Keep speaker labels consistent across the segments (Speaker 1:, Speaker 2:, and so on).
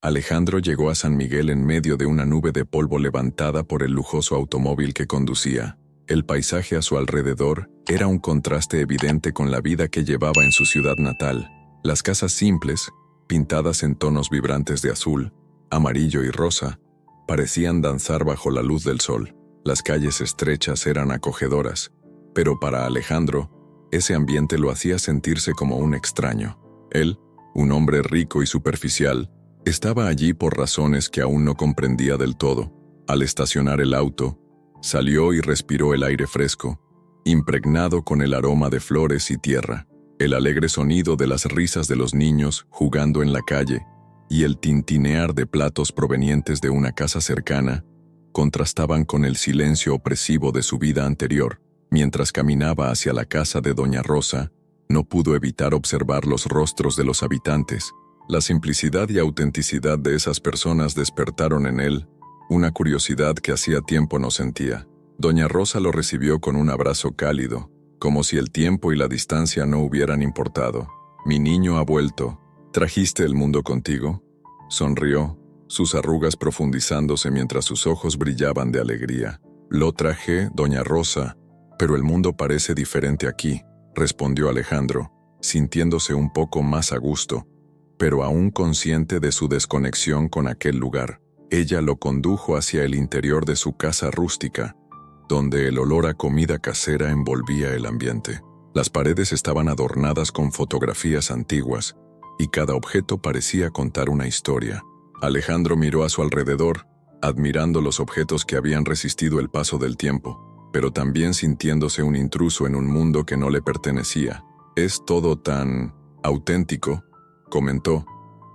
Speaker 1: Alejandro llegó a San Miguel en medio de una nube de polvo levantada por el lujoso automóvil que conducía. El paisaje a su alrededor era un contraste evidente con la vida que llevaba en su ciudad natal. Las casas simples, pintadas en tonos vibrantes de azul, amarillo y rosa, parecían danzar bajo la luz del sol. Las calles estrechas eran acogedoras, pero para Alejandro, ese ambiente lo hacía sentirse como un extraño. Él, un hombre rico y superficial, estaba allí por razones que aún no comprendía del todo. Al estacionar el auto, salió y respiró el aire fresco, impregnado con el aroma de flores y tierra, el alegre sonido de las risas de los niños jugando en la calle y el tintinear de platos provenientes de una casa cercana contrastaban con el silencio opresivo de su vida anterior. Mientras caminaba hacia la casa de Doña Rosa, no pudo evitar observar los rostros de los habitantes. La simplicidad y autenticidad de esas personas despertaron en él una curiosidad que hacía tiempo no sentía. Doña Rosa lo recibió con un abrazo cálido, como si el tiempo y la distancia no hubieran importado. «Mi niño ha vuelto. ¿Trajiste el mundo contigo?». Sonrió, sus arrugas profundizándose mientras sus ojos brillaban de alegría. «Lo traje, Doña Rosa, pero el mundo parece diferente aquí», respondió Alejandro, sintiéndose un poco más a gusto, pero aún consciente de su desconexión con aquel lugar. Ella lo condujo hacia el interior de su casa rústica, donde el olor a comida casera envolvía el ambiente. Las paredes estaban adornadas con fotografías antiguas, y cada objeto parecía contar una historia. Alejandro miró a su alrededor, admirando los objetos que habían resistido el paso del tiempo, pero también sintiéndose un intruso en un mundo que no le pertenecía. «Es todo tan auténtico», comentó,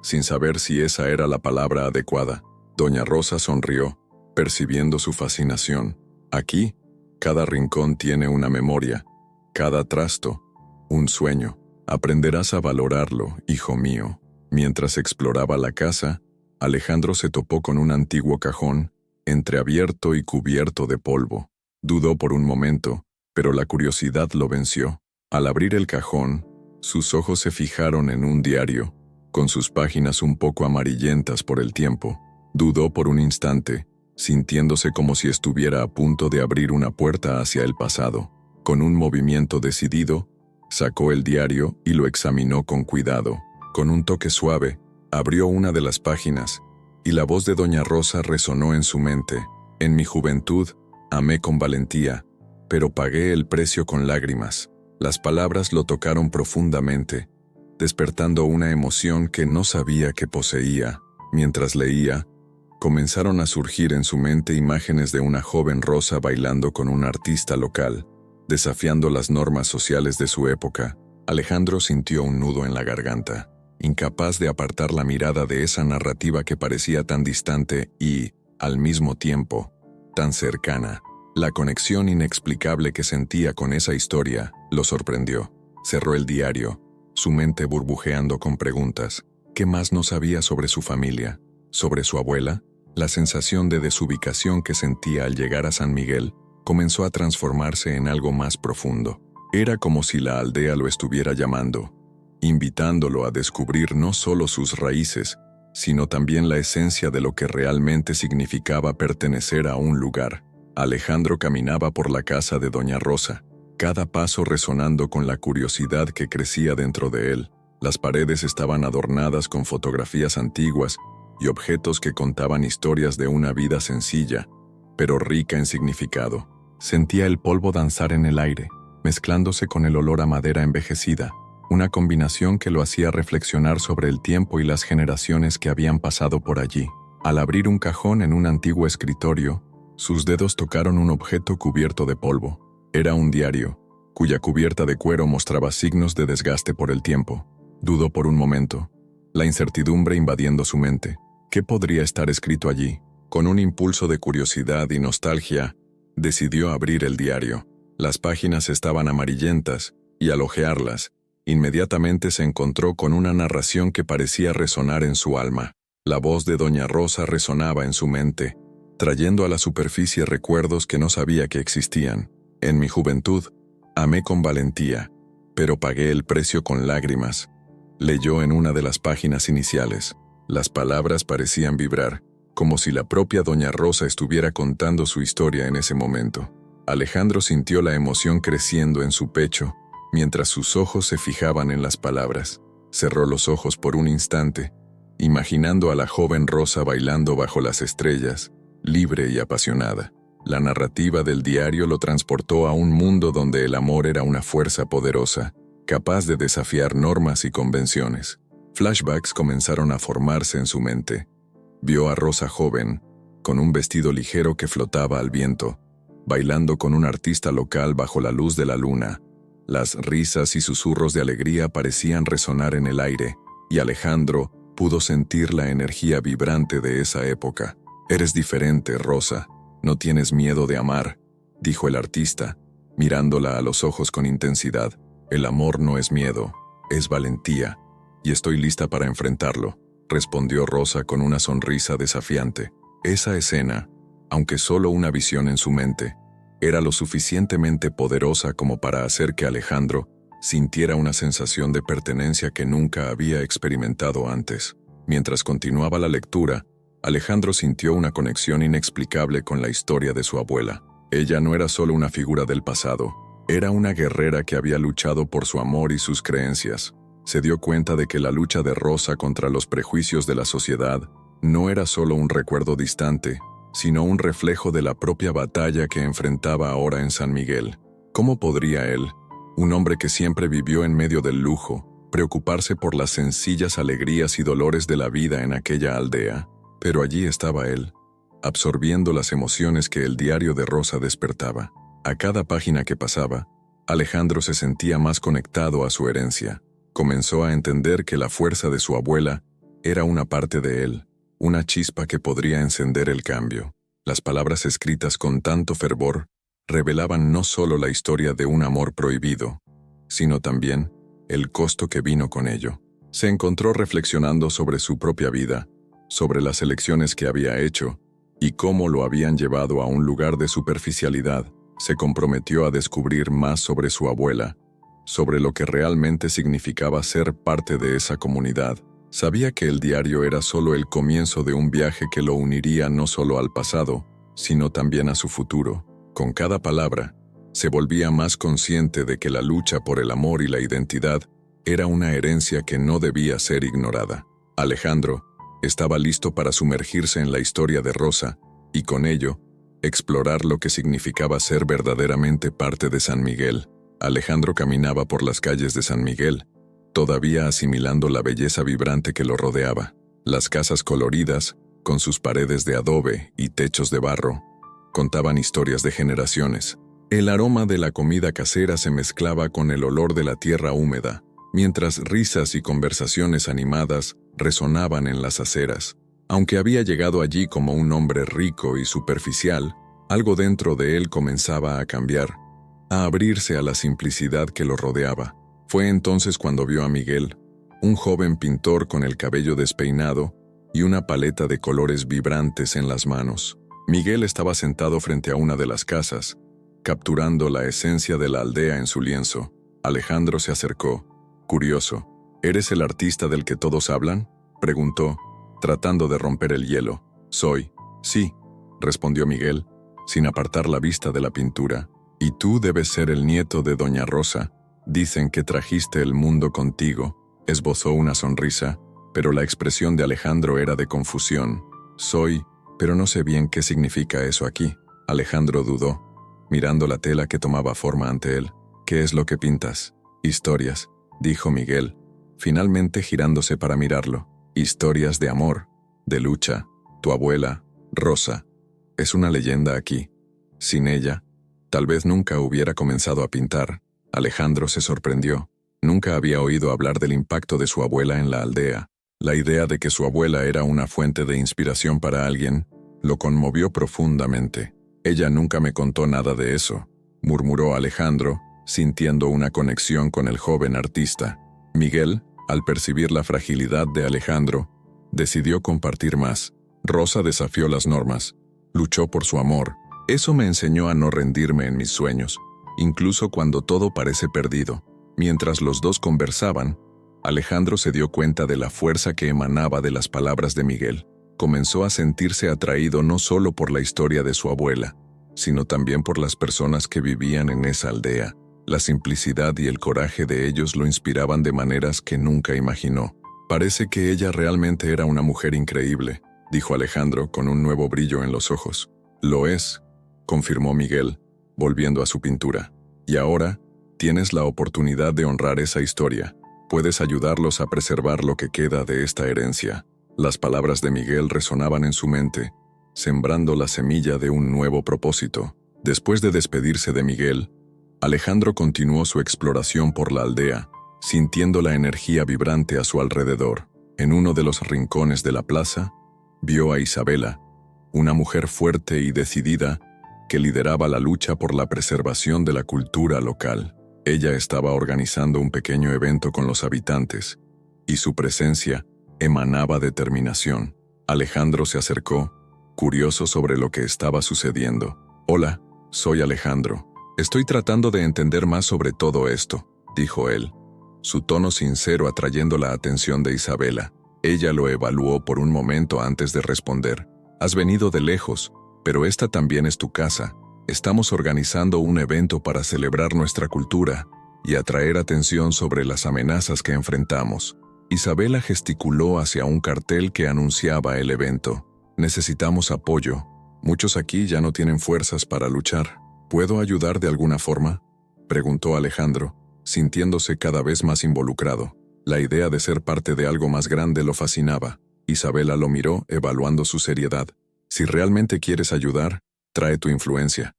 Speaker 1: sin saber si esa era la palabra adecuada. Doña Rosa sonrió, percibiendo su fascinación. «Aquí, cada rincón tiene una memoria, cada trasto, un sueño. Aprenderás a valorarlo, hijo mío». Mientras exploraba la casa, Alejandro se topó con un antiguo cajón, entreabierto y cubierto de polvo. Dudó por un momento, pero la curiosidad lo venció. Al abrir el cajón, sus ojos se fijaron en un diario, con sus páginas un poco amarillentas por el tiempo. Dudó por un instante, sintiéndose como si estuviera a punto de abrir una puerta hacia el pasado. Con un movimiento decidido, sacó el diario y lo examinó con cuidado. Con un toque suave, abrió una de las páginas, y la voz de Doña Rosa resonó en su mente. «En mi juventud, amé con valentía, pero pagué el precio con lágrimas». Las palabras lo tocaron profundamente, despertando una emoción que no sabía que poseía. Mientras leía, comenzaron a surgir en su mente imágenes de una joven rosa bailando con un artista local, desafiando las normas sociales de su época. Alejandro sintió un nudo en la garganta, incapaz de apartar la mirada de esa narrativa que parecía tan distante y, al mismo tiempo, tan cercana. La conexión inexplicable que sentía con esa historia lo sorprendió. Cerró el diario, su mente burbujeando con preguntas. ¿Qué más no sabía sobre su familia? ¿Sobre su abuela? La sensación de desubicación que sentía al llegar a San Miguel comenzó a transformarse en algo más profundo. Era como si la aldea lo estuviera llamando, invitándolo a descubrir no solo sus raíces, sino también la esencia de lo que realmente significaba pertenecer a un lugar. Alejandro caminaba por la casa de Doña Rosa, cada paso resonando con la curiosidad que crecía dentro de él. Las paredes estaban adornadas con fotografías antiguas y objetos que contaban historias de una vida sencilla, pero rica en significado. Sentía el polvo danzar en el aire, mezclándose con el olor a madera envejecida, una combinación que lo hacía reflexionar sobre el tiempo y las generaciones que habían pasado por allí. Al abrir un cajón en un antiguo escritorio, sus dedos tocaron un objeto cubierto de polvo. Era un diario, cuya cubierta de cuero mostraba signos de desgaste por el tiempo. Dudó por un momento, la incertidumbre invadiendo su mente. ¿Qué podría estar escrito allí? Con un impulso de curiosidad y nostalgia, decidió abrir el diario. Las páginas estaban amarillentas, y al hojearlas, inmediatamente se encontró con una narración que parecía resonar en su alma. La voz de Doña Rosa resonaba en su mente, trayendo a la superficie recuerdos que no sabía que existían. «En mi juventud, amé con valentía, pero pagué el precio con lágrimas», leyó en una de las páginas iniciales. Las palabras parecían vibrar, como si la propia doña Rosa estuviera contando su historia en ese momento. Alejandro sintió la emoción creciendo en su pecho, mientras sus ojos se fijaban en las palabras. Cerró los ojos por un instante, imaginando a la joven Rosa bailando bajo las estrellas, libre y apasionada. La narrativa del diario lo transportó a un mundo donde el amor era una fuerza poderosa, capaz de desafiar normas y convenciones. Flashbacks comenzaron a formarse en su mente. Vio a Rosa joven, con un vestido ligero que flotaba al viento, bailando con un artista local bajo la luz de la luna. Las risas y susurros de alegría parecían resonar en el aire, y Alejandro pudo sentir la energía vibrante de esa época. «Eres diferente, Rosa. No tienes miedo de amar», dijo el artista, mirándola a los ojos con intensidad. «El amor no es miedo, es valentía, y estoy lista para enfrentarlo», respondió Rosa con una sonrisa desafiante. Esa escena, aunque solo una visión en su mente, era lo suficientemente poderosa como para hacer que Alejandro sintiera una sensación de pertenencia que nunca había experimentado antes. Mientras continuaba la lectura, Alejandro sintió una conexión inexplicable con la historia de su abuela. Ella no era solo una figura del pasado, era una guerrera que había luchado por su amor y sus creencias. Se dio cuenta de que la lucha de Rosa contra los prejuicios de la sociedad no era solo un recuerdo distante, sino un reflejo de la propia batalla que enfrentaba ahora en San Miguel. ¿Cómo podría él, un hombre que siempre vivió en medio del lujo, preocuparse por las sencillas alegrías y dolores de la vida en aquella aldea? Pero allí estaba él, absorbiendo las emociones que el diario de Rosa despertaba. A cada página que pasaba, Alejandro se sentía más conectado a su herencia. Comenzó a entender que la fuerza de su abuela era una parte de él, una chispa que podría encender el cambio. Las palabras escritas con tanto fervor revelaban no solo la historia de un amor prohibido, sino también el costo que vino con ello. Se encontró reflexionando sobre su propia vida, sobre las elecciones que había hecho y cómo lo habían llevado a un lugar de superficialidad. Se comprometió a descubrir más sobre su abuela, sobre lo que realmente significaba ser parte de esa comunidad. Sabía que el diario era solo el comienzo de un viaje que lo uniría no solo al pasado, sino también a su futuro. Con cada palabra, se volvía más consciente de que la lucha por el amor y la identidad era una herencia que no debía ser ignorada. Alejandro estaba listo para sumergirse en la historia de Rosa y con ello, explorar lo que significaba ser verdaderamente parte de San Miguel. Alejandro caminaba por las calles de San Miguel, todavía asimilando la belleza vibrante que lo rodeaba. Las casas coloridas, con sus paredes de adobe y techos de barro, contaban historias de generaciones. El aroma de la comida casera se mezclaba con el olor de la tierra húmeda, mientras risas y conversaciones animadas resonaban en las aceras. Aunque había llegado allí como un hombre rico y superficial, algo dentro de él comenzaba a cambiar, a abrirse a la simplicidad que lo rodeaba. Fue entonces cuando vio a Miguel, un joven pintor con el cabello despeinado y una paleta de colores vibrantes en las manos. Miguel estaba sentado frente a una de las casas, capturando la esencia de la aldea en su lienzo. Alejandro se acercó, curioso. ¿Eres el artista del que todos hablan?, preguntó, tratando de romper el hielo. «Soy». «Sí», respondió Miguel, sin apartar la vista de la pintura. «Y tú debes ser el nieto de doña Rosa. Dicen que trajiste el mundo contigo». Esbozó una sonrisa, pero la expresión de Alejandro era de confusión. «Soy, pero no sé bien qué significa eso aquí». Alejandro dudó, mirando la tela que tomaba forma ante él. «¿Qué es lo que pintas?» «Historias», dijo Miguel, finalmente girándose para mirarlo. «Historias de amor, de lucha. Tu abuela, Rosa, es una leyenda aquí. Sin ella, tal vez nunca hubiera comenzado a pintar». Alejandro se sorprendió. Nunca había oído hablar del impacto de su abuela en la aldea. La idea de que su abuela era una fuente de inspiración para alguien lo conmovió profundamente. «Ella nunca me contó nada de eso», murmuró Alejandro, sintiendo una conexión con el joven artista. Miguel, al percibir la fragilidad de Alejandro, decidió compartir más. «Rosa desafió las normas, luchó por su amor. Eso me enseñó a no rendirme en mis sueños, incluso cuando todo parece perdido». Mientras los dos conversaban, Alejandro se dio cuenta de la fuerza que emanaba de las palabras de Miguel. Comenzó a sentirse atraído no solo por la historia de su abuela, sino también por las personas que vivían en esa aldea. La simplicidad y el coraje de ellos lo inspiraban de maneras que nunca imaginó. «Parece que ella realmente era una mujer increíble», dijo Alejandro con un nuevo brillo en los ojos. «Lo es», confirmó Miguel, volviendo a su pintura. «Y ahora, tienes la oportunidad de honrar esa historia. Puedes ayudarlos a preservar lo que queda de esta herencia». Las palabras de Miguel resonaban en su mente, sembrando la semilla de un nuevo propósito. Después de despedirse de Miguel, Alejandro continuó su exploración por la aldea, sintiendo la energía vibrante a su alrededor. En uno de los rincones de la plaza, vio a Isabela, una mujer fuerte y decidida que lideraba la lucha por la preservación de la cultura local. Ella estaba organizando un pequeño evento con los habitantes, y su presencia emanaba determinación. Alejandro se acercó, curioso sobre lo que estaba sucediendo. «Hola, soy Alejandro. Estoy tratando de entender más sobre todo esto», dijo él, su tono sincero atrayendo la atención de Isabela. Ella lo evaluó por un momento antes de responder. «Has venido de lejos, pero esta también es tu casa. Estamos organizando un evento para celebrar nuestra cultura y atraer atención sobre las amenazas que enfrentamos». Isabela gesticuló hacia un cartel que anunciaba el evento. «Necesitamos apoyo. Muchos aquí ya no tienen fuerzas para luchar. ¿Puedo ayudar de alguna forma?», preguntó Alejandro, sintiéndose cada vez más involucrado. La idea de ser parte de algo más grande lo fascinaba. Isabela lo miró, evaluando su seriedad. «Si realmente quieres ayudar, trae tu influencia.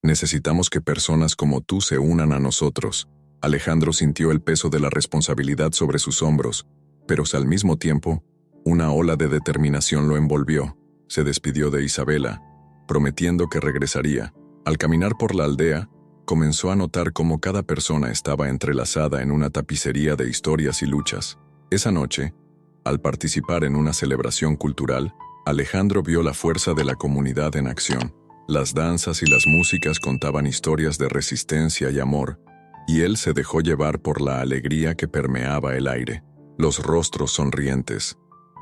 Speaker 1: Necesitamos que personas como tú se unan a nosotros». Alejandro sintió el peso de la responsabilidad sobre sus hombros, pero al mismo tiempo, una ola de determinación lo envolvió. Se despidió de Isabela, prometiendo que regresaría. Al caminar por la aldea, comenzó a notar cómo cada persona estaba entrelazada en una tapicería de historias y luchas. Esa noche, al participar en una celebración cultural, Alejandro vio la fuerza de la comunidad en acción. Las danzas y las músicas contaban historias de resistencia y amor, y él se dejó llevar por la alegría que permeaba el aire. Los rostros sonrientes,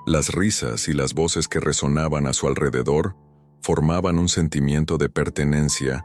Speaker 1: las risas y las voces que resonaban a su alrededor formaban un sentimiento de pertenencia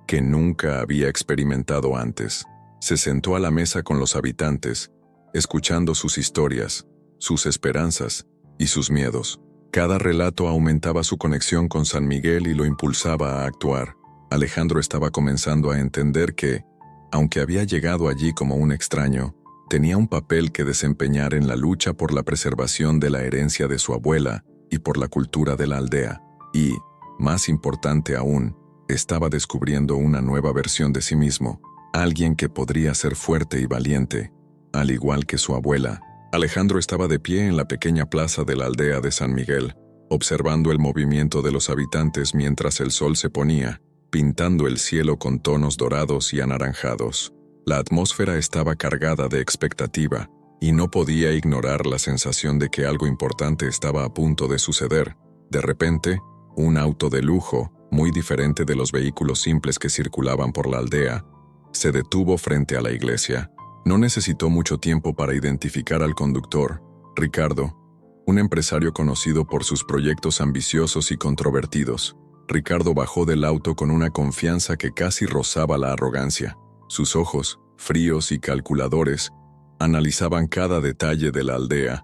Speaker 1: que nunca había experimentado antes. Se sentó a la mesa con los habitantes, escuchando sus historias, sus esperanzas y sus miedos. Cada relato aumentaba su conexión con San Miguel y lo impulsaba a actuar. Alejandro estaba comenzando a entender que, aunque había llegado allí como un extraño, tenía un papel que desempeñar en la lucha por la preservación de la herencia de su abuela y por la cultura de la aldea. Y, más importante aún, estaba descubriendo una nueva versión de sí mismo, alguien que podría ser fuerte y valiente, al igual que su abuela. Alejandro estaba de pie en la pequeña plaza de la aldea de San Miguel, observando el movimiento de los habitantes mientras el sol se ponía, pintando el cielo con tonos dorados y anaranjados. La atmósfera estaba cargada de expectativa, y no podía ignorar la sensación de que algo importante estaba a punto de suceder. De repente, un auto de lujo, muy diferente de los vehículos simples que circulaban por la aldea, se detuvo frente a la iglesia. No necesitó mucho tiempo para identificar al conductor, Ricardo, un empresario conocido por sus proyectos ambiciosos y controvertidos. Ricardo bajó del auto con una confianza que casi rozaba la arrogancia. Sus ojos, fríos y calculadores, analizaban cada detalle de la aldea,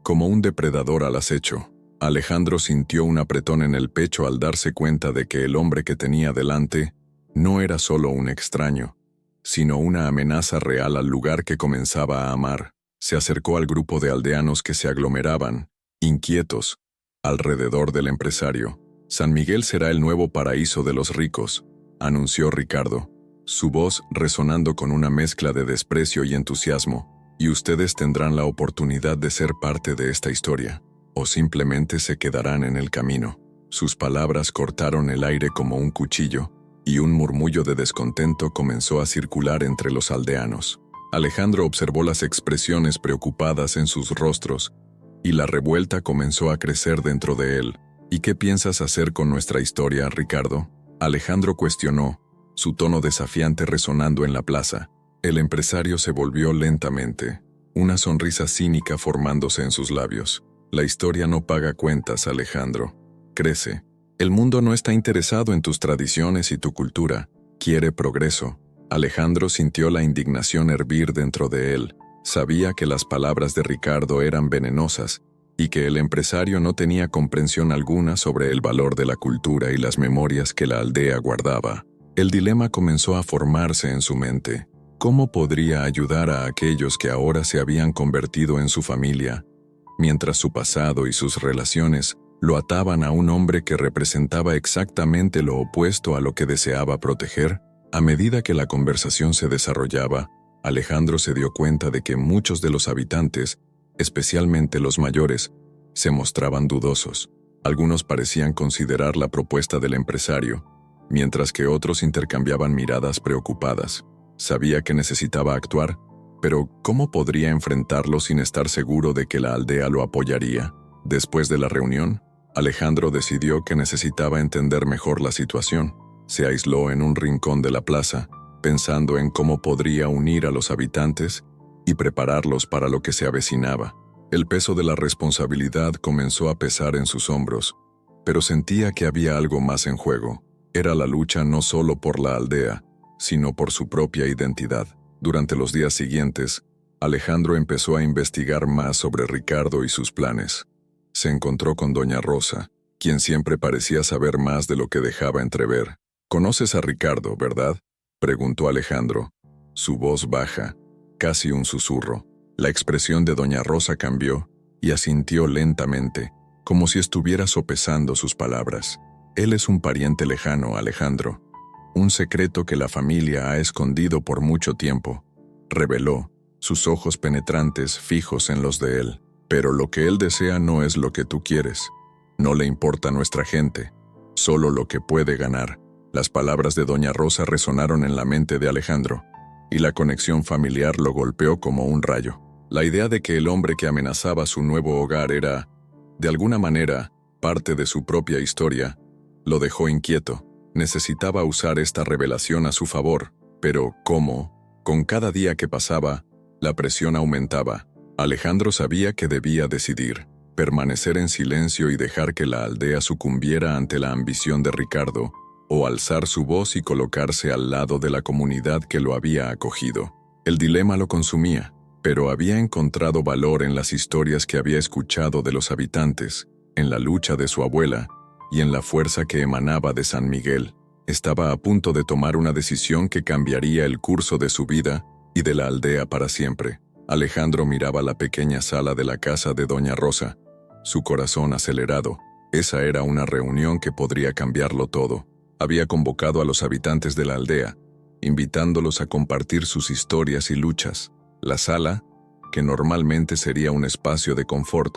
Speaker 1: como un depredador al acecho. Alejandro sintió un apretón en el pecho al darse cuenta de que el hombre que tenía delante no era solo un extraño, sino una amenaza real al lugar que comenzaba a amar. Se acercó al grupo de aldeanos que se aglomeraban, inquietos, alrededor del empresario. «San Miguel será el nuevo paraíso de los ricos», anunció Ricardo, su voz resonando con una mezcla de desprecio y entusiasmo. «Y ustedes tendrán la oportunidad de ser parte de esta historia, o simplemente se quedarán en el camino». Sus palabras cortaron el aire como un cuchillo, y un murmullo de descontento comenzó a circular entre los aldeanos. Alejandro observó las expresiones preocupadas en sus rostros, y la revuelta comenzó a crecer dentro de él. «¿Y qué piensas hacer con nuestra historia, Ricardo?», Alejandro cuestionó, su tono desafiante resonando en la plaza. El empresario se volvió lentamente. una sonrisa cínica formándose en sus labios. La historia no paga cuentas, Alejandro. Crece. El mundo no está interesado en tus tradiciones y tu cultura. Quiere progreso. Alejandro sintió la indignación hervir dentro de él. Sabía que las palabras de Ricardo eran venenosas y que el empresario no tenía comprensión alguna sobre el valor de la cultura y las memorias que la aldea guardaba. El dilema comenzó a formarse en su mente. ¿Cómo podría ayudar a aquellos que ahora se habían convertido en su familia, mientras su pasado y sus relaciones lo ataban a un hombre que representaba exactamente lo opuesto a lo que deseaba proteger? A medida que la conversación se desarrollaba, Alejandro se dio cuenta de que muchos de los habitantes, especialmente los mayores, se mostraban dudosos. Algunos parecían considerar la propuesta del empresario, mientras que otros intercambiaban miradas preocupadas. Sabía que necesitaba actuar, pero ¿cómo podría enfrentarlo sin estar seguro de que la aldea lo apoyaría? Después de la reunión, Alejandro decidió que necesitaba entender mejor la situación. Se aisló en un rincón de la plaza, pensando en cómo podría unir a los habitantes y prepararlos para lo que se avecinaba. El peso de la responsabilidad comenzó a pesar en sus hombros, pero sentía que había algo más en juego. Era la lucha no solo por la aldea, sino por su propia identidad. Durante los días siguientes, Alejandro empezó a investigar más sobre Ricardo y sus planes. Se encontró con doña Rosa, quien siempre parecía saber más de lo que dejaba entrever. «¿Conoces a Ricardo, verdad?», preguntó Alejandro, su voz baja, casi un susurro. La expresión de doña Rosa cambió y asintió lentamente, como si estuviera sopesando sus palabras. «Él es un pariente lejano, Alejandro. Un secreto que la familia ha escondido por mucho tiempo», reveló, sus ojos penetrantes fijos en los de él. «Pero lo que él desea no es lo que tú quieres. No le importa nuestra gente, solo lo que puede ganar». Las palabras de doña Rosa resonaron en la mente de Alejandro, y la conexión familiar lo golpeó como un rayo. La idea de que el hombre que amenazaba su nuevo hogar era, de alguna manera, parte de su propia historia, lo dejó inquieto. Necesitaba usar esta revelación a su favor, pero ¿cómo? Con cada día que pasaba, la presión aumentaba. Alejandro sabía que debía decidir, permanecer en silencio y dejar que la aldea sucumbiera ante la ambición de Ricardo, o alzar su voz y colocarse al lado de la comunidad que lo había acogido. El dilema lo consumía, pero había encontrado valor en las historias que había escuchado de los habitantes, en la lucha de su abuela y en la fuerza que emanaba de San Miguel. Estaba a punto de tomar una decisión que cambiaría el curso de su vida y de la aldea para siempre. Alejandro miraba la pequeña sala de la casa de doña Rosa, su corazón acelerado. Esa era una reunión que podría cambiarlo todo. Había convocado a los habitantes de la aldea, invitándolos a compartir sus historias y luchas. La sala, que normalmente sería un espacio de confort,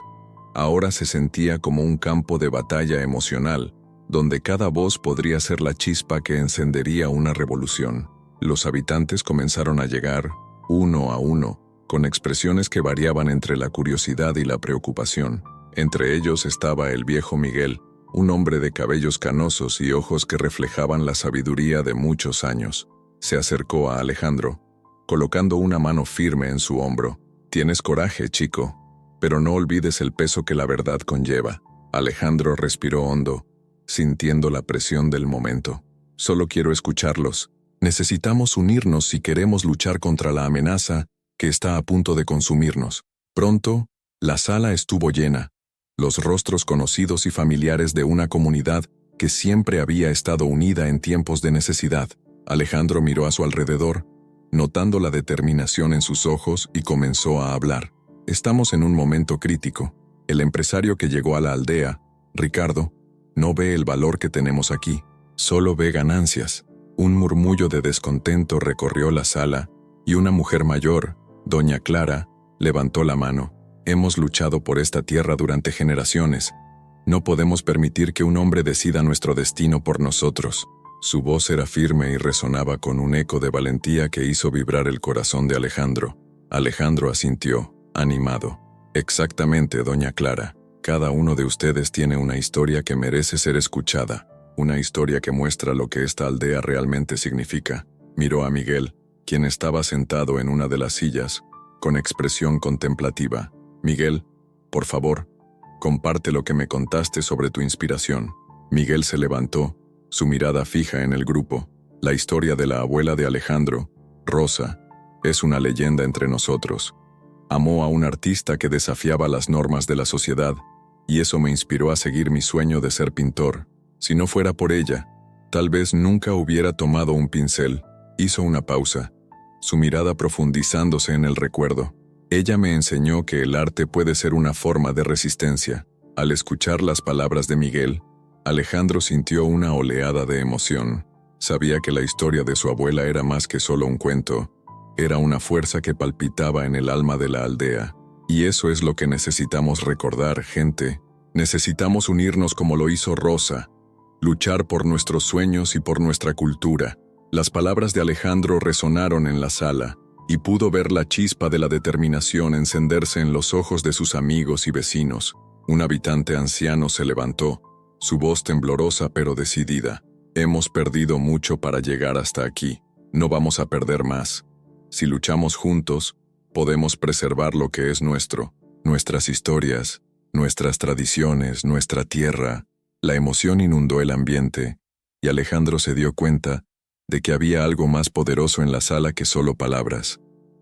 Speaker 1: ahora se sentía como un campo de batalla emocional, donde cada voz podría ser la chispa que encendería una revolución. Los habitantes comenzaron a llegar, uno a uno, con expresiones que variaban entre la curiosidad y la preocupación. Entre ellos estaba el viejo Miguel, un hombre de cabellos canosos y ojos que reflejaban la sabiduría de muchos años. Se acercó a Alejandro, colocando una mano firme en su hombro. «Tienes coraje, chico, pero no olvides el peso que la verdad conlleva». Alejandro respiró hondo, sintiendo la presión del momento. «Solo quiero escucharlos. Necesitamos unirnos si queremos luchar contra la amenaza que está a punto de consumirnos». Pronto, la sala estuvo llena. Los rostros conocidos y familiares de una comunidad que siempre había estado unida en tiempos de necesidad. Alejandro miró a su alrededor, notando la determinación en sus ojos, y comenzó a hablar. «Estamos en un momento crítico. El empresario que llegó a la aldea, Ricardo, no ve el valor que tenemos aquí, solo ve ganancias». Un murmullo de descontento recorrió la sala, y una mujer mayor, doña Clara, levantó la mano. «Hemos luchado por esta tierra durante generaciones. No podemos permitir que un hombre decida nuestro destino por nosotros». Su voz era firme y resonaba con un eco de valentía que hizo vibrar el corazón de Alejandro. Alejandro asintió, animado. «Exactamente, doña Clara. Cada uno de ustedes tiene una historia que merece ser escuchada. Una historia que muestra lo que esta aldea realmente significa». Miró a Miguel, quien estaba sentado en una de las sillas, con expresión contemplativa. Miguel, por favor, comparte lo que me contaste sobre tu inspiración. Miguel se levantó, su mirada fija en el grupo. La historia de la abuela de Alejandro, Rosa, es una leyenda entre nosotros. Amó a un artista que desafiaba las normas de la sociedad, y eso me inspiró a seguir mi sueño de ser pintor. Si no fuera por ella, tal vez nunca hubiera tomado un pincel. Hizo una pausa, su mirada profundizándose en el recuerdo. Ella me enseñó que el arte puede ser una forma de resistencia. Al escuchar las palabras de Miguel, Alejandro sintió una oleada de emoción. Sabía que la historia de su abuela era más que solo un cuento. Era una fuerza que palpitaba en el alma de la aldea. Y eso es lo que necesitamos recordar, gente. Necesitamos unirnos como lo hizo Rosa. Luchar por nuestros sueños y por nuestra cultura. Las palabras de Alejandro resonaron en la sala, y pudo ver la chispa de la determinación encenderse en los ojos de sus amigos y vecinos. Un habitante anciano se levantó, su voz temblorosa pero decidida. Hemos perdido mucho para llegar hasta aquí. No vamos a perder más. Si luchamos juntos, podemos preservar lo que es nuestro, nuestras historias, nuestras tradiciones, nuestra tierra. La emoción inundó el ambiente, y Alejandro se dio cuenta de que había algo más poderoso en la sala que solo palabras.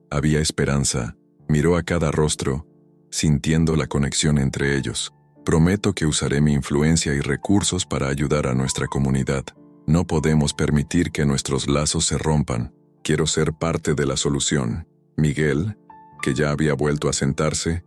Speaker 1: Había esperanza. Miró a cada rostro, sintiendo la conexión entre ellos. Prometo que usaré mi influencia y recursos para ayudar a nuestra comunidad. No podemos permitir que nuestros lazos se rompan. Quiero ser parte de la solución. Miguel, que ya había vuelto a sentarse,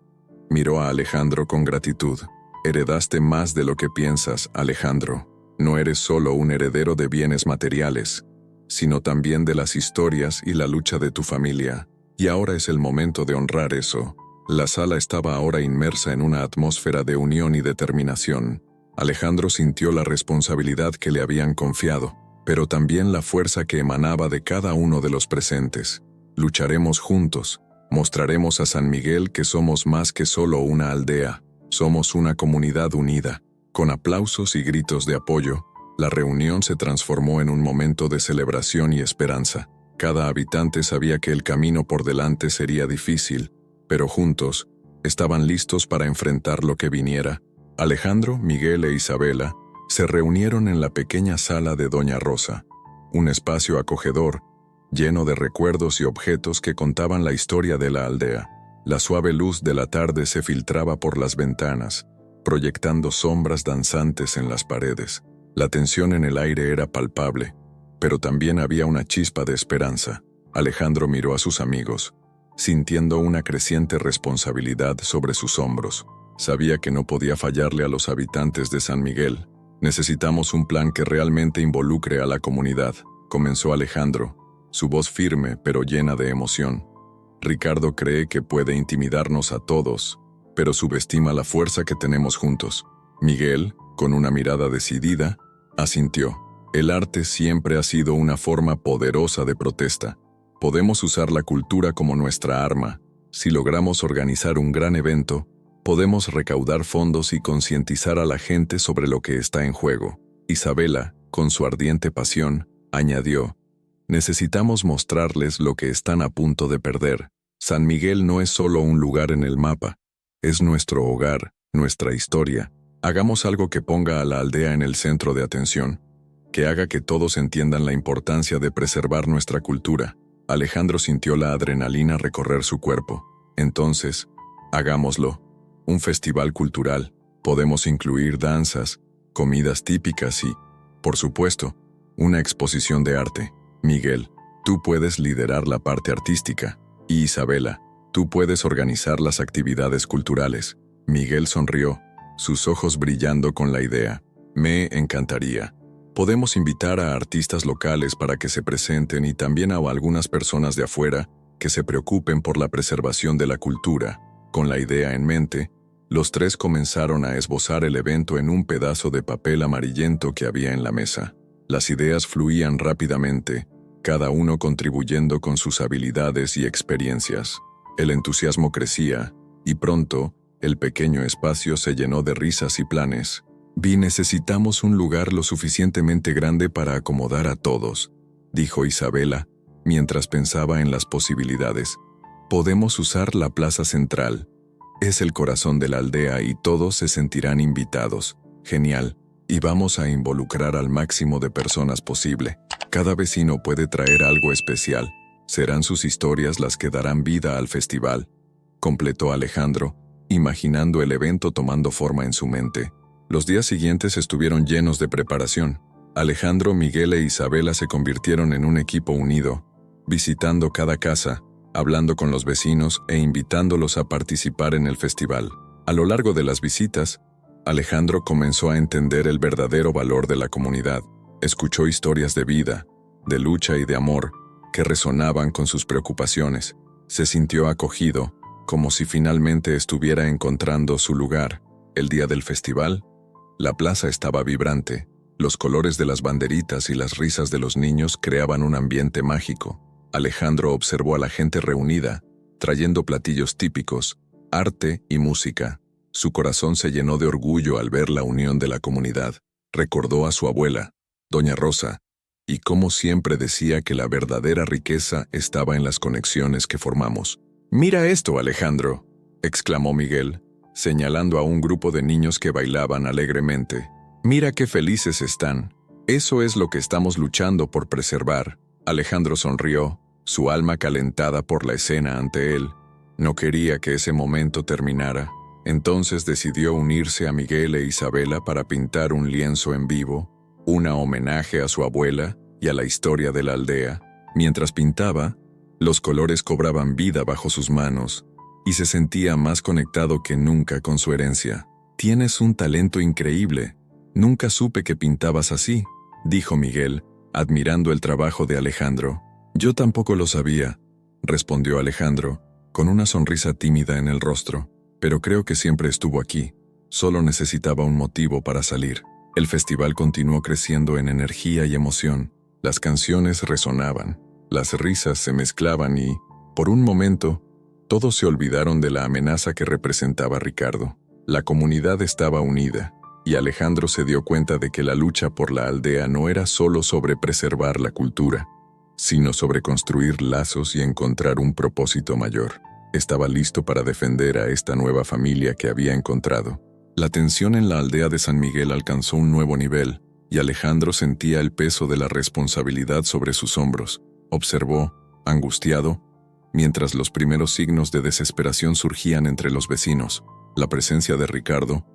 Speaker 1: miró a Alejandro con gratitud. Heredaste más de lo que piensas, Alejandro. No eres solo un heredero de bienes materiales, sino también de las historias y la lucha de tu familia. Y ahora es el momento de honrar eso. La sala estaba ahora inmersa en una atmósfera de unión y determinación. Alejandro sintió la responsabilidad que le habían confiado, pero también la fuerza que emanaba de cada uno de los presentes. Lucharemos juntos. Mostraremos a San Miguel que somos más que solo una aldea. Somos una comunidad unida. Con aplausos y gritos de apoyo, la reunión se transformó en un momento de celebración y esperanza. Cada habitante sabía que el camino por delante sería difícil, pero juntos, estaban listos para enfrentar lo que viniera. Alejandro, Miguel e Isabela se reunieron en la pequeña sala de Doña Rosa, un espacio acogedor, lleno de recuerdos y objetos que contaban la historia de la aldea. La suave luz de la tarde se filtraba por las ventanas, proyectando sombras danzantes en las paredes. La tensión en el aire era palpable, pero también había una chispa de esperanza. Alejandro miró a sus amigos, sintiendo una creciente responsabilidad sobre sus hombros. Sabía que no podía fallarle a los habitantes de San Miguel. Necesitamos un plan que realmente involucre a la comunidad, comenzó Alejandro, su voz firme pero llena de emoción. Ricardo cree que puede intimidarnos a todos, pero subestima la fuerza que tenemos juntos. Miguel, con una mirada decidida, asintió. El arte siempre ha sido una forma poderosa de protesta. Podemos usar la cultura como nuestra arma. Si logramos organizar un gran evento, podemos recaudar fondos y concientizar a la gente sobre lo que está en juego. Isabela, con su ardiente pasión, añadió: necesitamos mostrarles lo que están a punto de perder. San Miguel no es solo un lugar en el mapa, es nuestro hogar, nuestra historia. Hagamos algo que ponga a la aldea en el centro de atención, que haga que todos entiendan la importancia de preservar nuestra cultura. Alejandro sintió la adrenalina recorrer su cuerpo. Entonces, hagámoslo. Un festival cultural. Podemos incluir danzas, comidas típicas y, por supuesto, una exposición de arte. Miguel, tú puedes liderar la parte artística. Y Isabela, tú puedes organizar las actividades culturales. Miguel sonrió, sus ojos brillando con la idea. Me encantaría. Podemos invitar a artistas locales para que se presenten y también a algunas personas de afuera que se preocupen por la preservación de la cultura. Con la idea en mente, los tres comenzaron a esbozar el evento en un pedazo de papel amarillento que había en la mesa. Las ideas fluían rápidamente, cada uno contribuyendo con sus habilidades y experiencias. El entusiasmo crecía, y pronto, el pequeño espacio se llenó de risas y planes. Necesitamos un lugar lo suficientemente grande para acomodar a todos, dijo Isabela, mientras pensaba en las posibilidades. Podemos usar la plaza central. Es el corazón de la aldea y todos se sentirán invitados. Genial. Y vamos a involucrar al máximo de personas posible. Cada vecino puede traer algo especial. Serán sus historias las que darán vida al festival, completó Alejandro, imaginando el evento tomando forma en su mente. Los días siguientes estuvieron llenos de preparación. Alejandro, Miguel e Isabela se convirtieron en un equipo unido, visitando cada casa, hablando con los vecinos e invitándolos a participar en el festival. A lo largo de las visitas, Alejandro comenzó a entender el verdadero valor de la comunidad. Escuchó historias de vida, de lucha y de amor que resonaban con sus preocupaciones. Se sintió acogido, como si finalmente estuviera encontrando su lugar. El día del festival, la plaza estaba vibrante. Los colores de las banderitas y las risas de los niños creaban un ambiente mágico. Alejandro observó a la gente reunida, trayendo platillos típicos, arte y música. Su corazón se llenó de orgullo al ver la unión de la comunidad. Recordó a su abuela, Doña Rosa, y como siempre decía que la verdadera riqueza estaba en las conexiones que formamos. «Mira esto, Alejandro», exclamó Miguel, señalando a un grupo de niños que bailaban alegremente. «Mira qué felices están. Eso es lo que estamos luchando por preservar». Alejandro sonrió, su alma calentada por la escena ante él. No quería que ese momento terminara. Entonces decidió unirse a Miguel e Isabela para pintar un lienzo en vivo, una homenaje a su abuela y a la historia de la aldea. Mientras pintaba, los colores cobraban vida bajo sus manos y se sentía más conectado que nunca con su herencia. «Tienes un talento increíble. Nunca supe que pintabas así», dijo Miguel, admirando el trabajo de Alejandro. «Yo tampoco lo sabía», respondió Alejandro, con una sonrisa tímida en el rostro. «Pero creo que siempre estuvo aquí. Solo necesitaba un motivo para salir». El festival continuó creciendo en energía y emoción. Las canciones resonaban, las risas se mezclaban y, por un momento, todos se olvidaron de la amenaza que representaba Ricardo. La comunidad estaba unida, y Alejandro se dio cuenta de que la lucha por la aldea no era solo sobre preservar la cultura, sino sobre construir lazos y encontrar un propósito mayor. Estaba listo para defender a esta nueva familia que había encontrado. La tensión en la aldea de San Miguel alcanzó un nuevo nivel, y Alejandro sentía el peso de la responsabilidad sobre sus hombros. Observó, angustiado, mientras los primeros signos de desesperación surgían entre los vecinos. La presencia de Ricardo,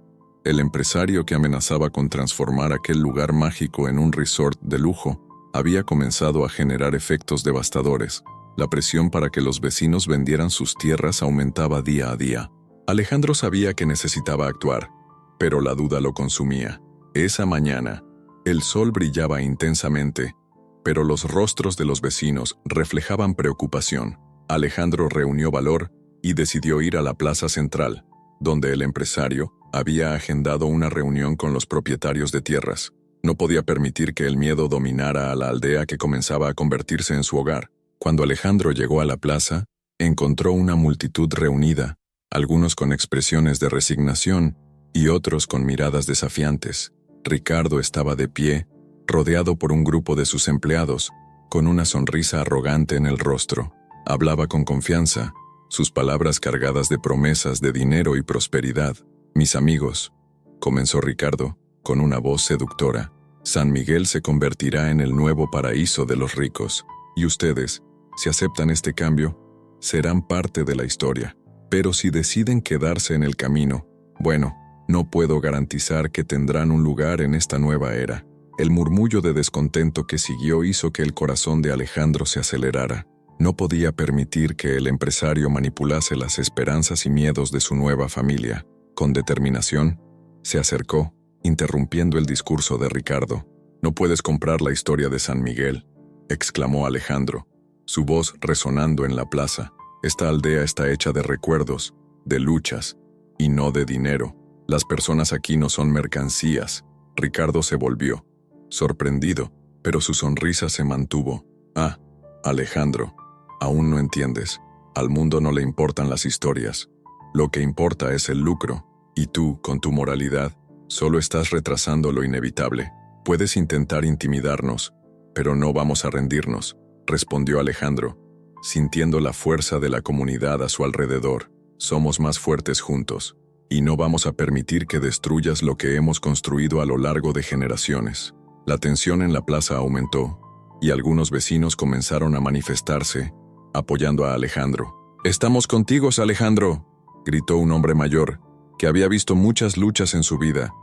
Speaker 1: el empresario que amenazaba con transformar aquel lugar mágico en un resort de lujo, había comenzado a generar efectos devastadores. La presión para que los vecinos vendieran sus tierras aumentaba día a día. Alejandro sabía que necesitaba actuar, pero la duda lo consumía. Esa mañana, el sol brillaba intensamente, pero los rostros de los vecinos reflejaban preocupación. Alejandro reunió valor y decidió ir a la plaza central, donde el empresario había agendado una reunión con los propietarios de tierras. No podía permitir que el miedo dominara a la aldea que comenzaba a convertirse en su hogar. Cuando Alejandro llegó a la plaza, encontró una multitud reunida, algunos con expresiones de resignación y otros con miradas desafiantes. Ricardo estaba de pie, rodeado por un grupo de sus empleados, con una sonrisa arrogante en el rostro. Hablaba con confianza, sus palabras cargadas de promesas de dinero y prosperidad. «Mis amigos», comenzó Ricardo, con una voz seductora, «San Miguel se convertirá en el nuevo paraíso de los ricos, y ustedes, si aceptan este cambio, serán parte de la historia. Pero si deciden quedarse en el camino, bueno, no puedo garantizar que tendrán un lugar en esta nueva era». El murmullo de descontento que siguió hizo que el corazón de Alejandro se acelerara. No podía permitir que el empresario manipulase las esperanzas y miedos de su nueva familia. Con determinación, se acercó, interrumpiendo el discurso de Ricardo. «No puedes comprar la historia de San Miguel», exclamó Alejandro, su voz resonando en la plaza. «Esta aldea está hecha de recuerdos, de luchas, y no de dinero. Las personas aquí no son mercancías». Ricardo se volvió, sorprendido, pero su sonrisa se mantuvo. «Ah, Alejandro, aún no entiendes. Al mundo no le importan las historias. Lo que importa es el lucro, y tú, con tu moralidad, solo estás retrasando lo inevitable. Puedes intentar intimidarnos, pero no vamos a rendirnos», respondió Alejandro, sintiendo la fuerza de la comunidad a su alrededor. Somos más fuertes juntos, y no vamos a permitir que destruyas lo que hemos construido a lo largo de generaciones. La tensión en la plaza aumentó, y algunos vecinos comenzaron a manifestarse, apoyando a Alejandro. «Estamos contigo, Alejandro», gritó un hombre mayor, que había visto muchas luchas en su vida.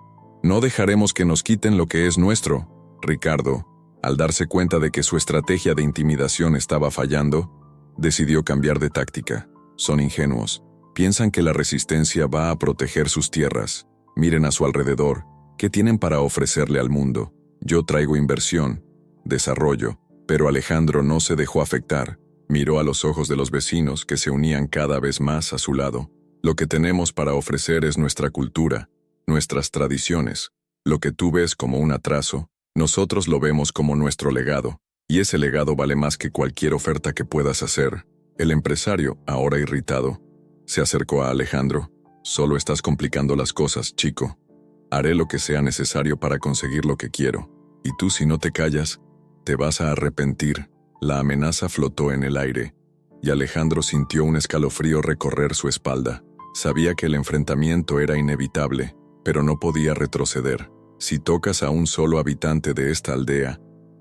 Speaker 1: «No dejaremos que nos quiten lo que es nuestro». Ricardo, al darse cuenta de que su estrategia de intimidación estaba fallando, decidió cambiar de táctica. Son ingenuos. Piensan que la resistencia va a proteger sus tierras. Miren a su alrededor. ¿Qué tienen para ofrecerle al mundo? Yo traigo inversión, desarrollo. Pero Alejandro no se dejó afectar. Miró a los ojos de los vecinos que se unían cada vez más a su lado. Lo que tenemos para ofrecer es nuestra cultura, nuestras tradiciones. Lo que tú ves como un atraso, nosotros lo vemos como nuestro legado. Y ese legado vale más que cualquier oferta que puedas hacer. El empresario, ahora irritado, se acercó a Alejandro. «Solo estás complicando las cosas, chico. Haré lo que sea necesario para conseguir lo que quiero. Y tú, si no te callas, te vas a arrepentir». La amenaza flotó en el aire, y Alejandro sintió un escalofrío recorrer su espalda. Sabía que el enfrentamiento era inevitable, pero no podía retroceder. «Si tocas a un solo habitante de esta aldea,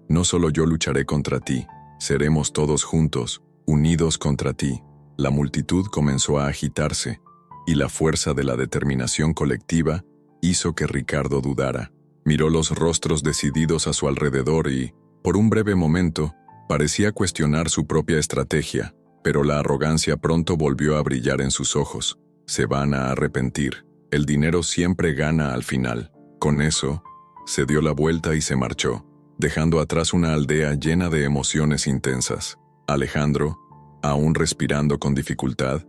Speaker 1: no solo yo lucharé contra ti, seremos todos juntos, unidos contra ti». La multitud comenzó a agitarse, y la fuerza de la determinación colectiva hizo que Ricardo dudara. Miró los rostros decididos a su alrededor y, por un breve momento, parecía cuestionar su propia estrategia, pero la arrogancia pronto volvió a brillar en sus ojos. «Se van a arrepentir. El dinero siempre gana al final». Con eso, se dio la vuelta y se marchó, dejando atrás una aldea llena de emociones intensas. Alejandro, aún respirando con dificultad,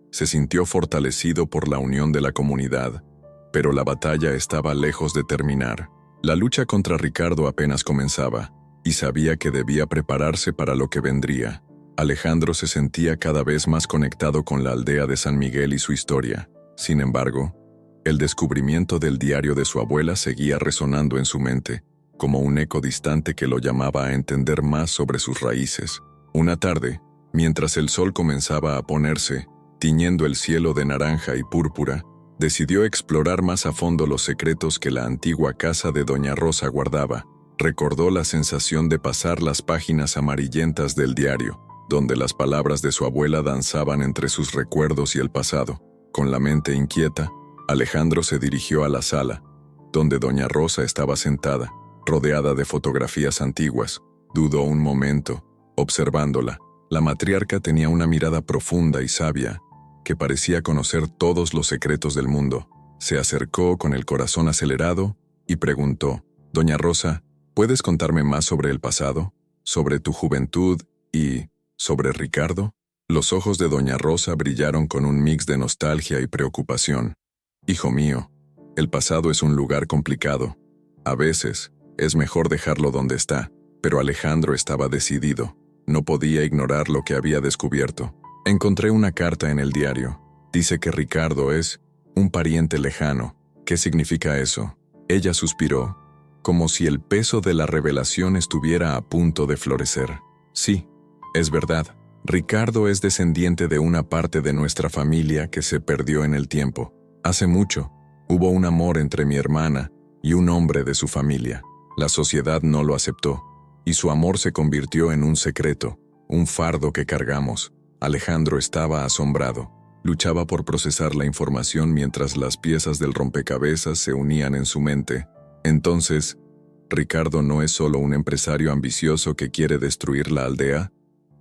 Speaker 1: se sintió fortalecido por la unión de la comunidad, pero la batalla estaba lejos de terminar. La lucha contra Ricardo apenas comenzaba, y sabía que debía prepararse para lo que vendría. Alejandro se sentía cada vez más conectado con la aldea de San Miguel y su historia. Sin embargo, el descubrimiento del diario de su abuela seguía resonando en su mente, como un eco distante que lo llamaba a entender más sobre sus raíces. Una tarde, mientras el sol comenzaba a ponerse, tiñendo el cielo de naranja y púrpura, decidió explorar más a fondo los secretos que la antigua casa de Doña Rosa guardaba. Recordó la sensación de pasar las páginas amarillentas del diario, donde las palabras de su abuela danzaban entre sus recuerdos y el pasado. Con la mente inquieta, Alejandro se dirigió a la sala, donde Doña Rosa estaba sentada, rodeada de fotografías antiguas. Dudó un momento, observándola. La matriarca tenía una mirada profunda y sabia, que parecía conocer todos los secretos del mundo. Se acercó con el corazón acelerado y preguntó: «Doña Rosa, ¿puedes contarme más sobre el pasado, sobre tu juventud y sobre Ricardo?» Los ojos de Doña Rosa brillaron con un mix de nostalgia y preocupación. «Hijo mío, el pasado es un lugar complicado. A veces, es mejor dejarlo donde está». Pero Alejandro estaba decidido. No podía ignorar lo que había descubierto. «Encontré una carta en el diario. Dice que Ricardo es un pariente lejano. ¿Qué significa eso?» Ella suspiró, como si el peso de la revelación estuviera a punto de florecer. «Sí, es verdad. Ricardo es descendiente de una parte de nuestra familia que se perdió en el tiempo. Hace mucho, hubo un amor entre mi hermana y un hombre de su familia. La sociedad no lo aceptó, y su amor se convirtió en un secreto, un fardo que cargamos». Alejandro estaba asombrado. Luchaba por procesar la información mientras las piezas del rompecabezas se unían en su mente. Entonces, ¿Ricardo no es solo un empresario ambicioso que quiere destruir la aldea?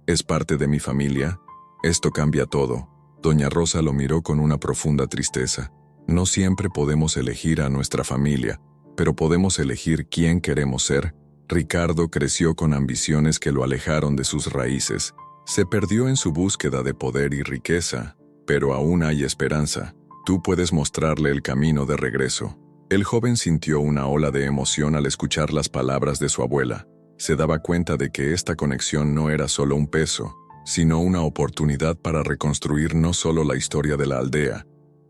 Speaker 1: ¿Es parte de mi familia? Esto cambia todo. Doña Rosa lo miró con una profunda tristeza. No siempre podemos elegir a nuestra familia, pero podemos elegir quién queremos ser. Ricardo creció con ambiciones que lo alejaron de sus raíces. Se perdió en su búsqueda de poder y riqueza, pero aún hay esperanza. Tú puedes mostrarle el camino de regreso. El joven sintió una ola de emoción al escuchar las palabras de su abuela. Se daba cuenta de que esta conexión no era solo un peso, sino una oportunidad para reconstruir no solo la historia de la aldea,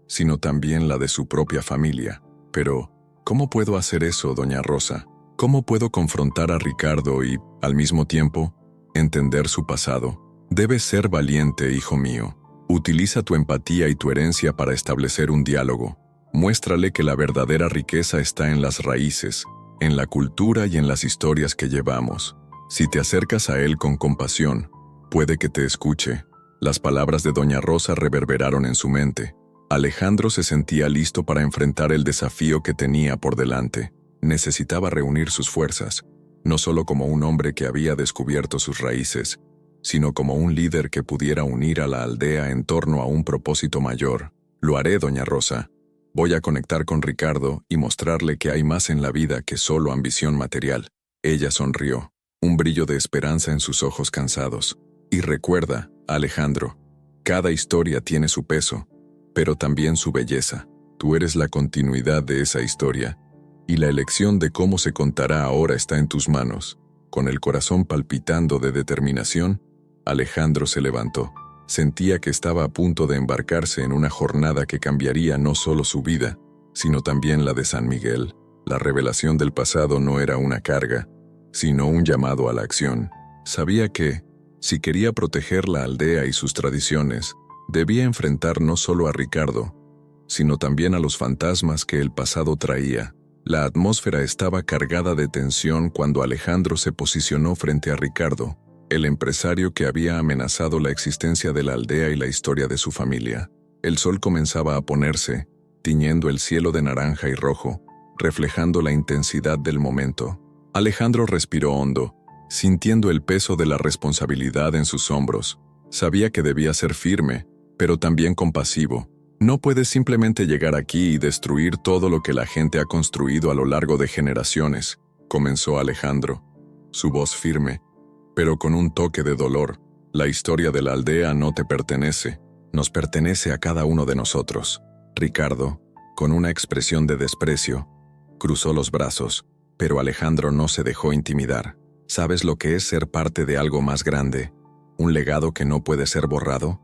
Speaker 1: sino también la de su propia familia. Pero, ¿cómo puedo hacer eso, Doña Rosa? ¿Cómo puedo confrontar a Ricardo y, al mismo tiempo, entender su pasado? Debes ser valiente, hijo mío. Utiliza tu empatía y tu herencia para establecer un diálogo. Muéstrale que la verdadera riqueza está en las raíces, en la cultura y en las historias que llevamos. Si te acercas a él con compasión, puede que te escuche. Las palabras de doña Rosa reverberaron en su mente. Alejandro se sentía listo para enfrentar el desafío que tenía por delante. Necesitaba reunir sus fuerzas, no solo como un hombre que había descubierto sus raíces, sino como un líder que pudiera unir a la aldea en torno a un propósito mayor. Lo haré, doña Rosa. Voy a conectar con Ricardo y mostrarle que hay más en la vida que solo ambición material. Ella sonrió, un brillo de esperanza en sus ojos cansados. Y recuerda, Alejandro, cada historia tiene su peso, pero también su belleza. Tú eres la continuidad de esa historia, y la elección de cómo se contará ahora está en tus manos. Con el corazón palpitando de determinación, Alejandro se levantó. Sentía que estaba a punto de embarcarse en una jornada que cambiaría no solo su vida, sino también la de San Miguel. La revelación del pasado no era una carga, sino un llamado a la acción. Sabía que, si quería proteger la aldea y sus tradiciones, debía enfrentar no solo a Ricardo, sino también a los fantasmas que el pasado traía. La atmósfera estaba cargada de tensión cuando Alejandro se posicionó frente a Ricardo, el empresario que había amenazado la existencia de la aldea y la historia de su familia. El sol comenzaba a ponerse, tiñendo el cielo de naranja y rojo, reflejando la intensidad del momento. Alejandro respiró hondo, sintiendo el peso de la responsabilidad en sus hombros. Sabía que debía ser firme, pero también compasivo. No puedes simplemente llegar aquí y destruir todo lo que la gente ha construido a lo largo de generaciones, comenzó Alejandro, su voz firme, pero con un toque de dolor. La historia de la aldea no te pertenece, nos pertenece a cada uno de nosotros. Ricardo, con una expresión de desprecio, cruzó los brazos, pero Alejandro no se dejó intimidar. ¿Sabes lo que es ser parte de algo más grande? ¿Un legado que no puede ser borrado?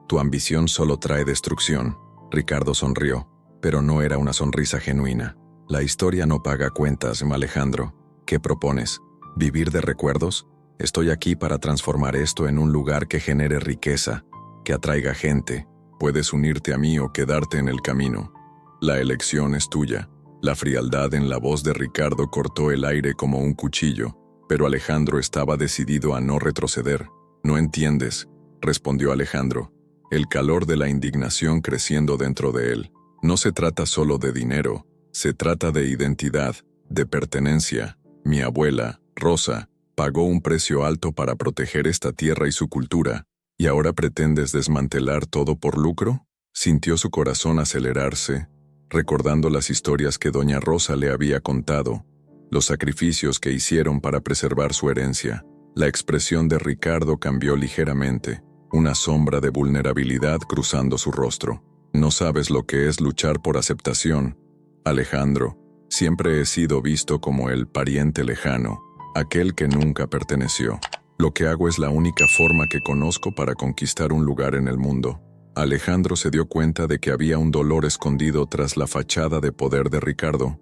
Speaker 1: Tu ambición solo trae destrucción. Ricardo sonrió, pero no era una sonrisa genuina. La historia no paga cuentas, Alejandro. ¿Qué propones? ¿Vivir de recuerdos? Estoy aquí para transformar esto en un lugar que genere riqueza, que atraiga gente. Puedes unirte a mí o quedarte en el camino. La elección es tuya. La frialdad en la voz de Ricardo cortó el aire como un cuchillo, pero Alejandro estaba decidido a no retroceder. No entiendes, respondió Alejandro, el calor de la indignación creciendo dentro de él. No se trata solo de dinero, se trata de identidad, de pertenencia. Mi abuela, Rosa, pagó un precio alto para proteger esta tierra y su cultura, ¿y ahora pretendes desmantelar todo por lucro? Sintió su corazón acelerarse, recordando las historias que doña Rosa le había contado, los sacrificios que hicieron para preservar su herencia. La expresión de Ricardo cambió ligeramente, una sombra de vulnerabilidad cruzando su rostro. No sabes lo que es luchar por aceptación, Alejandro. Siempre he sido visto como el pariente lejano, aquel que nunca perteneció. Lo que hago es la única forma que conozco para conquistar un lugar en el mundo. Alejandro se dio cuenta de que había un dolor escondido tras la fachada de poder de Ricardo,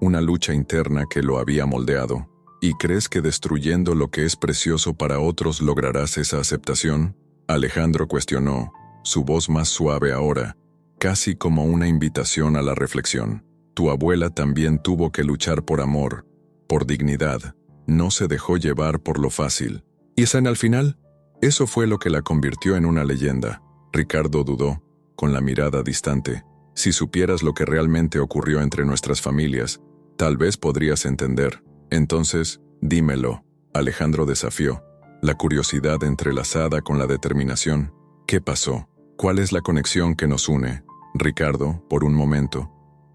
Speaker 1: una lucha interna que lo había moldeado. ¿Y crees que destruyendo lo que es precioso para otros lograrás esa aceptación? Alejandro cuestionó, su voz más suave ahora, casi como una invitación a la reflexión. Tu abuela también tuvo que luchar por amor, por dignidad. No se dejó llevar por lo fácil. ¿Y esa al final? Eso fue lo que la convirtió en una leyenda. Ricardo dudó, con la mirada distante. Si supieras lo que realmente ocurrió entre nuestras familias, tal vez podrías entender. Entonces, dímelo. Alejandro desafió, la curiosidad entrelazada con la determinación. ¿Qué pasó? ¿Cuál es la conexión que nos une? Ricardo, por un momento,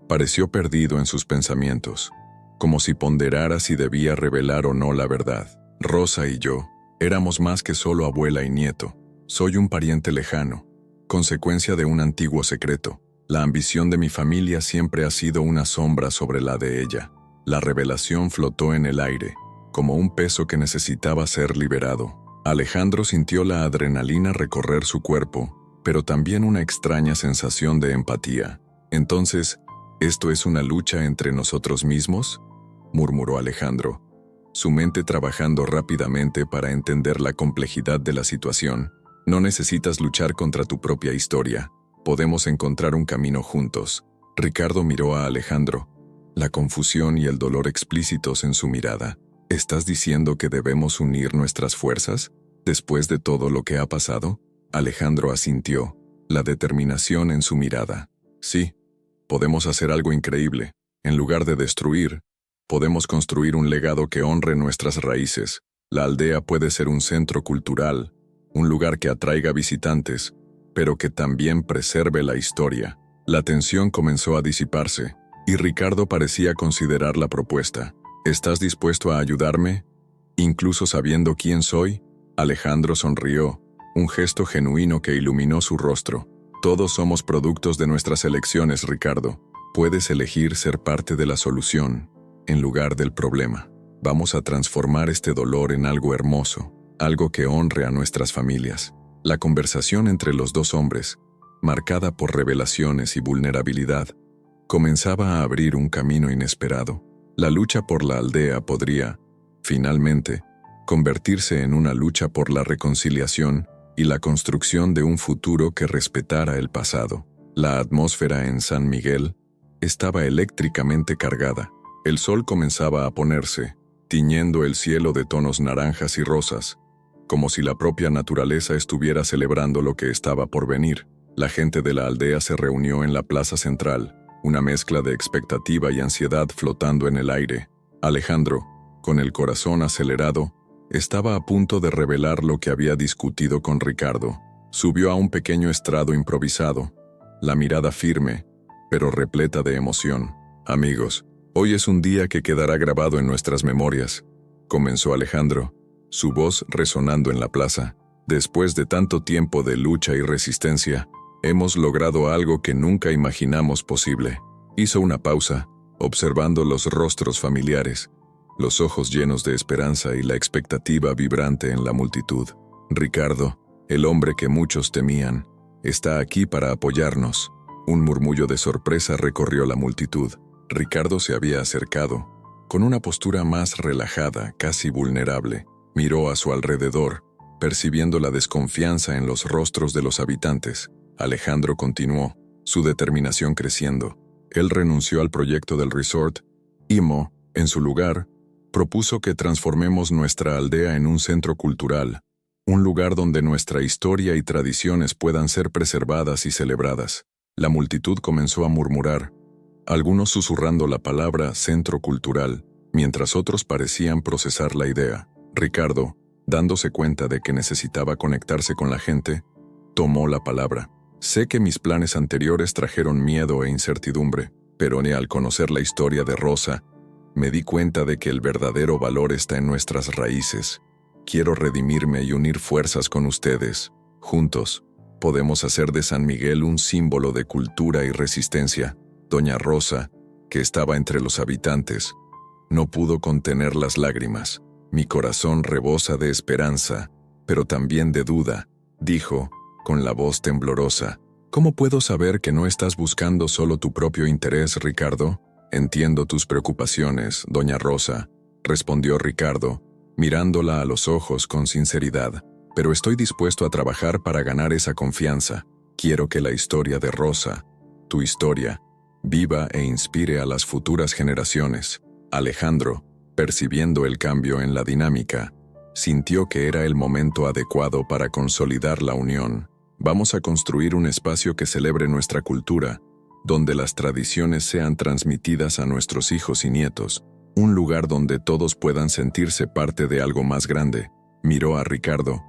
Speaker 1: pareció perdido en sus pensamientos, como si ponderara si debía revelar o no la verdad. Rosa y yo éramos más que solo abuela y nieto. Soy un pariente lejano, consecuencia de un antiguo secreto. La ambición de mi familia siempre ha sido una sombra sobre la de ella. La revelación flotó en el aire, como un peso que necesitaba ser liberado. Alejandro sintió la adrenalina recorrer su cuerpo, pero también una extraña sensación de empatía. Entonces, ¿esto es una lucha entre nosotros mismos?, murmuró Alejandro, su mente trabajando rápidamente para entender la complejidad de la situación. No necesitas luchar contra tu propia historia. Podemos encontrar un camino juntos. Ricardo miró a Alejandro, la confusión y el dolor explícitos en su mirada. ¿Estás diciendo que debemos unir nuestras fuerzas después de todo lo que ha pasado? Alejandro asintió, la determinación en su mirada. Sí, podemos hacer algo increíble. En lugar de destruir, podemos construir un legado que honre nuestras raíces. La aldea puede ser un centro cultural, un lugar que atraiga visitantes, pero que también preserve la historia. La tensión comenzó a disiparse, y Ricardo parecía considerar la propuesta. ¿Estás dispuesto a ayudarme? Incluso sabiendo quién soy, Alejandro sonrió, un gesto genuino que iluminó su rostro. Todos somos productos de nuestras elecciones, Ricardo. Puedes elegir ser parte de la solución, en lugar del problema. Vamos a transformar este dolor en algo hermoso, algo que honre a nuestras familias. La conversación entre los dos hombres, marcada por revelaciones y vulnerabilidad, comenzaba a abrir un camino inesperado. La lucha por la aldea podría, finalmente, convertirse en una lucha por la reconciliación y la construcción de un futuro que respetara el pasado. La atmósfera en San Miguel estaba eléctricamente cargada. El sol comenzaba a ponerse, tiñendo el cielo de tonos naranjas y rosas, como si la propia naturaleza estuviera celebrando lo que estaba por venir. La gente de la aldea se reunió en la plaza central, una mezcla de expectativa y ansiedad flotando en el aire. Alejandro, con el corazón acelerado, estaba a punto de revelar lo que había discutido con Ricardo. Subió a un pequeño estrado improvisado, la mirada firme, pero repleta de emoción. Amigos, hoy es un día que quedará grabado en nuestras memorias, comenzó Alejandro, su voz resonando en la plaza. Después de tanto tiempo de lucha y resistencia, hemos logrado algo que nunca imaginamos posible. Hizo una pausa, observando los rostros familiares, los ojos llenos de esperanza y la expectativa vibrante en la multitud. Ricardo, el hombre que muchos temían, está aquí para apoyarnos. Un murmullo de sorpresa recorrió la multitud. Ricardo se había acercado, con una postura más relajada, casi vulnerable. Miró a su alrededor, percibiendo la desconfianza en los rostros de los habitantes. Alejandro continuó, su determinación creciendo. Él renunció al proyecto del resort y, en su lugar, propuso que transformemos nuestra aldea en un centro cultural, un lugar donde nuestra historia y tradiciones puedan ser preservadas y celebradas. La multitud comenzó a murmurar, algunos susurrando la palabra centro cultural, mientras otros parecían procesar la idea. Ricardo, dándose cuenta de que necesitaba conectarse con la gente, tomó la palabra. Sé que mis planes anteriores trajeron miedo e incertidumbre, pero al conocer la historia de Rosa, me di cuenta de que el verdadero valor está en nuestras raíces. Quiero redimirme y unir fuerzas con ustedes. Juntos, podemos hacer de San Miguel un símbolo de cultura y resistencia. Doña Rosa, que estaba entre los habitantes, no pudo contener las lágrimas. Mi corazón rebosa de esperanza, pero también de duda, dijo, con la voz temblorosa. ¿Cómo puedo saber que no estás buscando solo tu propio interés, Ricardo? Entiendo tus preocupaciones, doña Rosa, respondió Ricardo, mirándola a los ojos con sinceridad, pero estoy dispuesto a trabajar para ganar esa confianza. Quiero que la historia de Rosa, tu historia, viva e inspire a las futuras generaciones. Alejandro, percibiendo el cambio en la dinámica, sintió que era el momento adecuado para consolidar la unión. Vamos a construir un espacio que celebre nuestra cultura, donde las tradiciones sean transmitidas a nuestros hijos y nietos, un lugar donde todos puedan sentirse parte de algo más grande. Miró a Ricardo,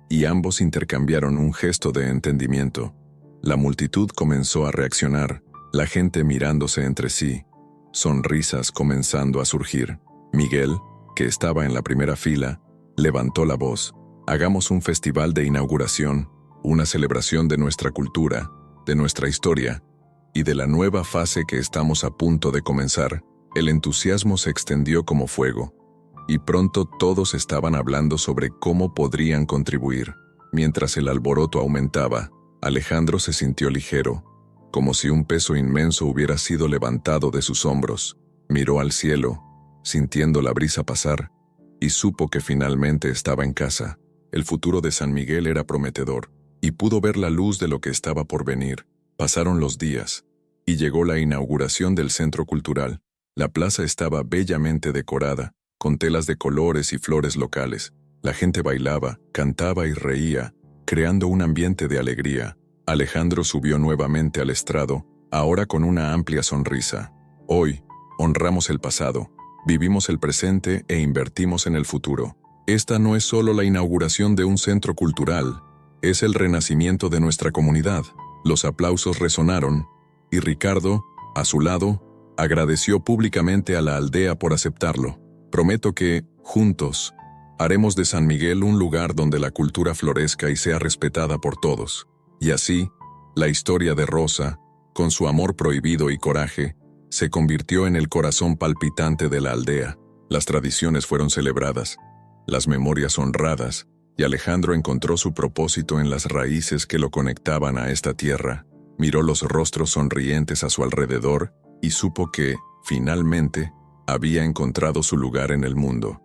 Speaker 1: y ambos intercambiaron un gesto de entendimiento. La multitud comenzó a reaccionar, la gente mirándose entre sí, sonrisas comenzando a surgir. Miguel, que estaba en la primera fila, levantó la voz. Hagamos un festival de inauguración, una celebración de nuestra cultura, de nuestra historia, y de la nueva fase que estamos a punto de comenzar. El entusiasmo se extendió como fuego, y pronto todos estaban hablando sobre cómo podrían contribuir. Mientras el alboroto aumentaba, Alejandro se sintió ligero, como si un peso inmenso hubiera sido levantado de sus hombros. Miró al cielo, sintiendo la brisa pasar, y supo que finalmente estaba en casa. El futuro de San Miguel era prometedor, y pudo ver la luz de lo que estaba por venir. Pasaron los días, y llegó la inauguración del centro cultural. La plaza estaba bellamente decorada, con telas de colores y flores locales. La gente bailaba, cantaba y reía, creando un ambiente de alegría. Alejandro subió nuevamente al estrado, ahora con una amplia sonrisa. Hoy, honramos el pasado, vivimos el presente e invertimos en el futuro. Esta no es solo la inauguración de un centro cultural, es el renacimiento de nuestra comunidad. Los aplausos resonaron, y Ricardo, a su lado, agradeció públicamente a la aldea por aceptarlo. Prometo que, juntos, haremos de San Miguel un lugar donde la cultura florezca y sea respetada por todos. Y así, la historia de Rosa, con su amor prohibido y coraje, se convirtió en el corazón palpitante de la aldea. Las tradiciones fueron celebradas, las memorias honradas, y Alejandro encontró su propósito en las raíces que lo conectaban a esta tierra. Miró los rostros sonrientes a su alrededor y supo que, finalmente, había encontrado su lugar en el mundo.